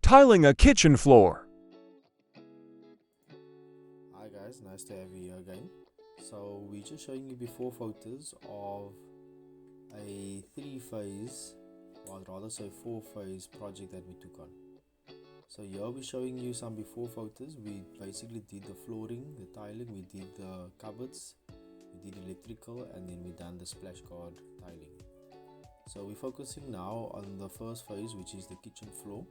Tiling a kitchen floor. Hi guys, nice to have you here again. So we're just showing you before photos of a 3-phase, or rather say 4-phase project that we took on. So here we're showing you some before photos. We basically did the flooring, the tiling, we did the cupboards, we did electrical, and then we done the splash guard tiling. So we're focusing now on the first phase, which is the kitchen floor,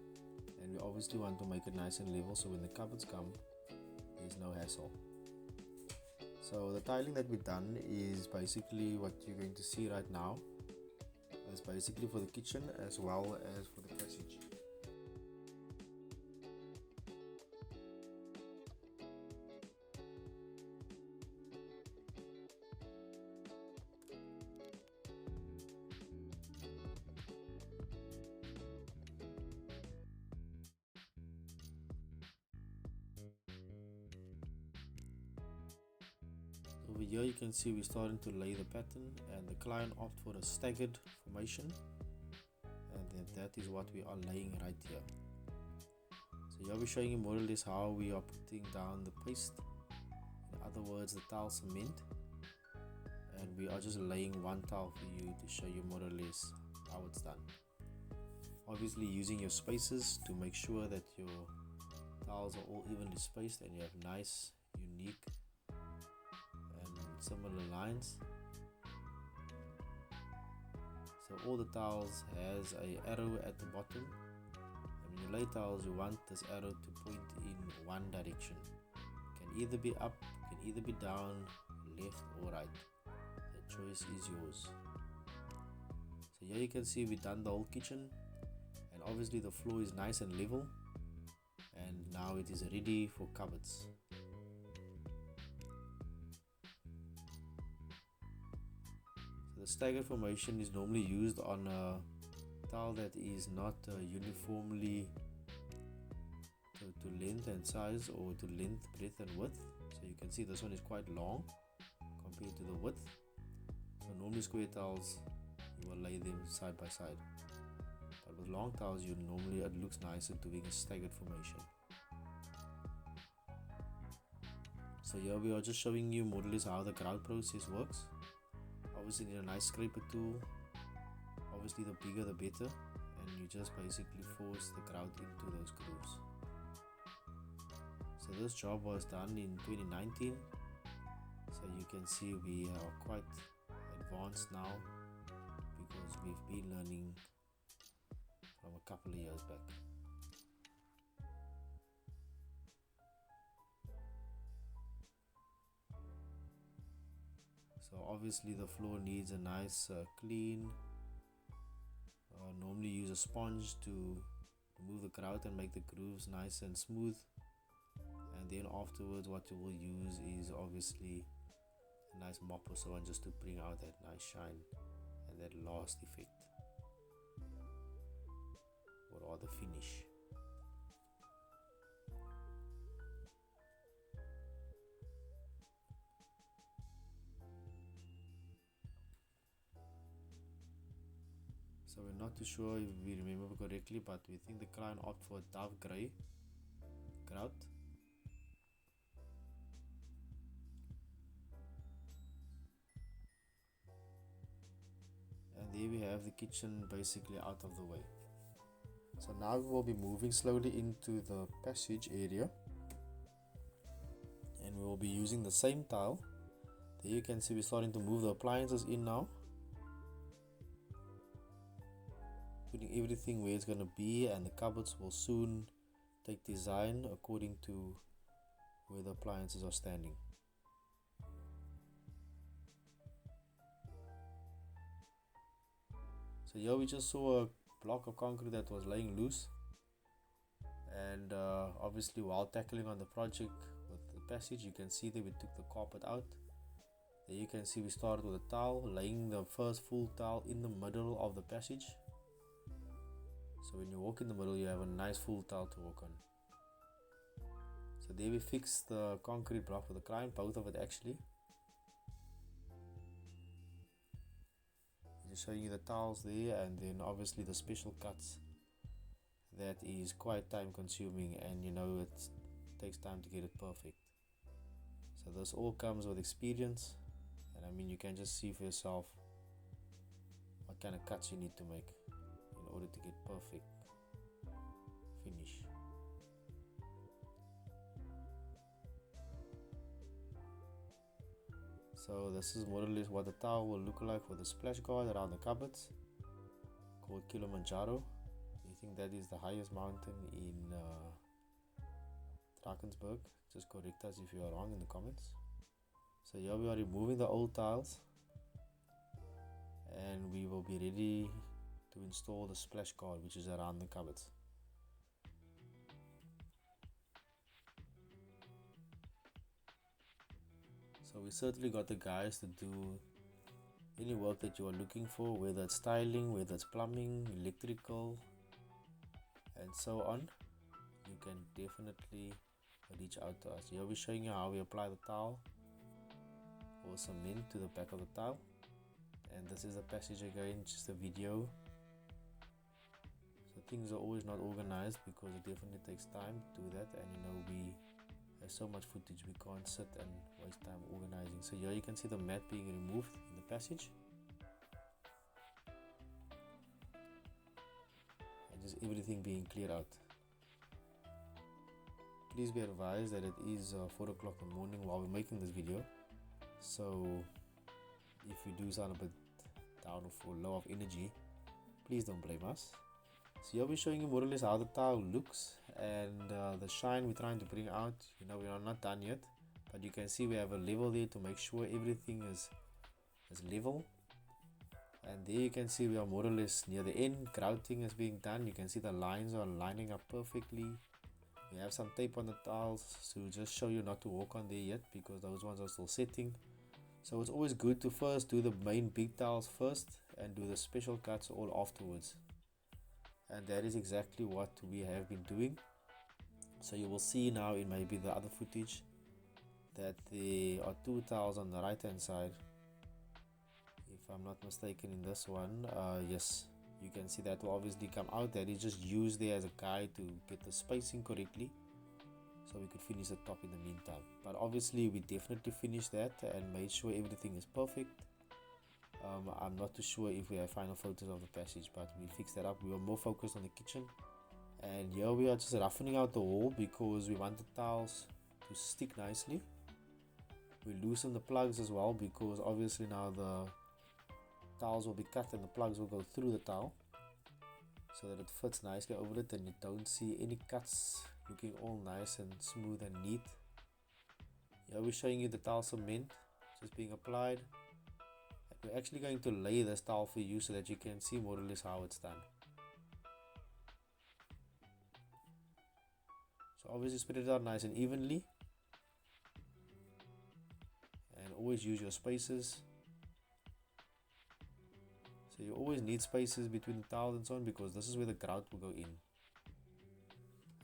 and we obviously want to make it nice and level so when the cupboards come there's no hassle. So the tiling that we've done is basically what you're going to see right now. It's basically for the kitchen as well as for the passage. Over here you can see we're starting to lay the pattern, and the client opted for a staggered formation, and then that is what we are laying right here. So here we're showing you more or less how we are putting down the paste, in other words the tile cement, and we are just laying one tile for you to show you more or less how it's done. Obviously using your spacers to make sure that your tiles are all evenly spaced and you have nice, unique similar lines. So all the tiles has a arrow at the bottom, and when you lay tiles you want this arrow to point in one direction. It can either be up, it can either be down, left or right. The choice is yours. So here you can see we've done the whole kitchen, and obviously the floor is nice and level, and now it is ready for cupboards. The staggered formation is normally used on a tile that is not uniformly to length and size, or to length, breadth and width. So you can see this one is quite long compared to the width. So normally square tiles you will lay them side by side, but with long tiles it looks nicer doing a staggered formation. So here we are just showing you more or less how the grout process works. Obviously need a nice scraper tool, obviously the bigger the better, and you just basically force the grout into those grooves. So this job was done in 2019, so you can see we are quite advanced now because we've been learning from a couple of years back. So obviously the floor needs a nice clean. Normally use a sponge to remove the grout and make the grooves nice and smooth, and then afterwards what you will use is obviously a nice mop or so on, just to bring out that nice shine and that last effect, or rather finish. So we're not too sure if we remember correctly, but we think the client opted for dove grey grout. And there we have the kitchen basically out of the way. So now we will be moving slowly into the passage area, and we will be using the same tile. There you can see we're starting to move the appliances in now, putting everything where it's going to be, and the cupboards will soon take design according to where the appliances are standing. So here we just saw a block of concrete that was laying loose, and obviously while tackling on the project with the passage, you can see that we took the carpet out. There you can see we started with a tile, laying the first full tile in the middle of the passage. So when you walk in the middle you have a nice full tile to walk on. So there we fixed the concrete block for the client, both of it actually. Just showing you the tiles there, and then obviously the special cuts that is quite time consuming, and you know it takes time to get it perfect. So this all comes with experience, and I mean you can just see for yourself what kind of cuts you need to make in order to get perfect finish. So this is more or less what the towel will look like for the splash guard around the cupboards, called Kilimanjaro. I think that is the highest mountain in Drakensberg. Just correct us if you are wrong in the comments. So here we are removing the old tiles, and we will be ready to install the splash guard, which is around the cupboards. So we certainly got the guys to do any work that you are looking for, whether it's styling, whether it's plumbing, electrical, and so on. You can definitely reach out to us. Here we're showing you how we apply the towel or cement to the back of the tile, and this is the passage again, just a video. So things are always not organized because it definitely takes time to do that, and you know we have so much footage, we can't sit and waste time organizing. So here you can see the mat being removed in the passage, and just everything being cleared out. Please be advised that it is 4 o'clock in the morning while we're making this video, so if we do sound a bit down or low of energy, please don't blame us. So here we're showing you more or less how the tile looks, and the shine we're trying to bring out. You know, we are not done yet, but you can see we have a level there to make sure everything is level. And there you can see we are more or less near the end. Grouting is being done. You can see the lines are lining up perfectly. We have some tape on the tiles to just show you not to walk on there yet, because those ones are still setting. So it's always good to first do the main big tiles first and do the special cuts all afterwards. And that is exactly what we have been doing. So you will see now in maybe the other footage that there are 2 tiles on the right hand side, if I'm not mistaken. In this one, yes, you can see that will obviously come out. That is just used there as a guide to get the spacing correctly, so we could finish the top in the meantime. But obviously we definitely finished that and made sure everything is perfect. I'm not too sure if we have final photos of the passage, but we fixed that up. We were more focused on the kitchen, and here we are just roughening out the wall because we want the tiles to stick nicely. We loosen the plugs as well because obviously now the tiles will be cut and the plugs will go through the tile, so that it fits nicely over it and you don't see any cuts, looking all nice and smooth and neat. Here we're showing you the tile cement just being applied. We're actually going to lay this tile for you so that you can see more or less how it's done. So obviously spread it out nice and evenly, and always use your spaces. So you always need spaces between the tiles and so on, because this is where the grout will go in,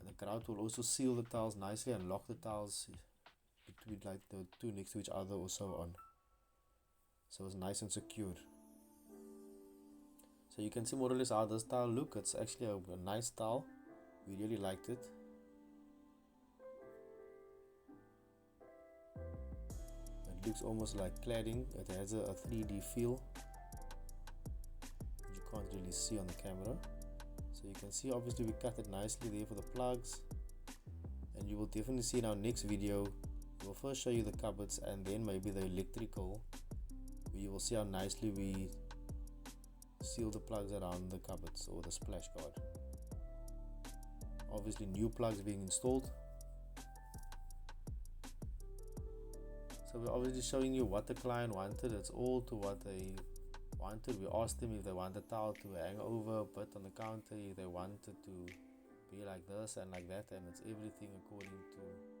and the grout will also seal the tiles nicely and lock the tiles between like the two next to each other or so on, so it's nice and secure. So you can see more or less how this tile look. It's actually a nice tile. We really liked it. It looks almost like cladding. It has a 3D feel. You can't really see on the camera. So you can see obviously we cut it nicely there for the plugs. And you will definitely see in our next video, we'll first show you the cupboards and then maybe the electrical. You will see how nicely we seal the plugs around the cupboards or the splash guard. Obviously new plugs being installed. So we're obviously showing you what the client wanted. It's all to what they wanted. We asked them if they want the towel to hang over a bit on the counter, if they wanted to be like this and like that, and it's everything according to